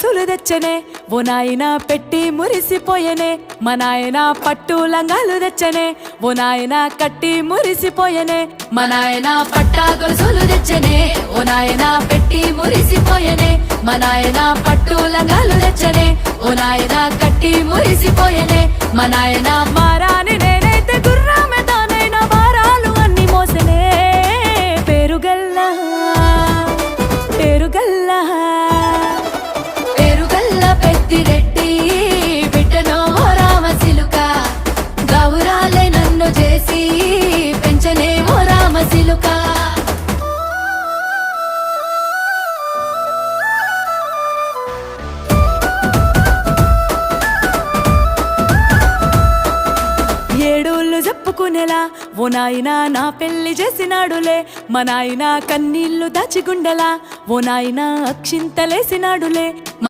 సులు తెచ్చనే ఓ నాయన పెట్టి మురిసిపోయనే మా నాయన పట్టు లంగాలు తెచ్చనే ఓ నాయన కట్టి మురిసిపోయనే మా నాయన పట్టా గొలుసులు తెచ్చనే ఓ నాయన పెట్టి మురిసిపోయనే మా నాయన పట్టు లంగాలు తెచ్చనే ఓ నాయన కట్టి మురిసిపోయనే మా నాయన మారాని నేనైతే గుర్రామె తానైనా భారాలు అన్ని మోసనే పేరుగల్లా పేరుగల్లా పెద్దిరెడ్డి బిడ్డనో రామసిలుక గౌరాలే నన్ను చేసి పెంచనేమో రామసిలుక ఏడోళ్ళు చెప్పుకునేలా ఓ నాయన నా పెళ్లి చేసినాడులే మా నాయన కన్నీళ్లు దాచిగుండెలా ఓ నాయన అక్షింతలేసినాడులే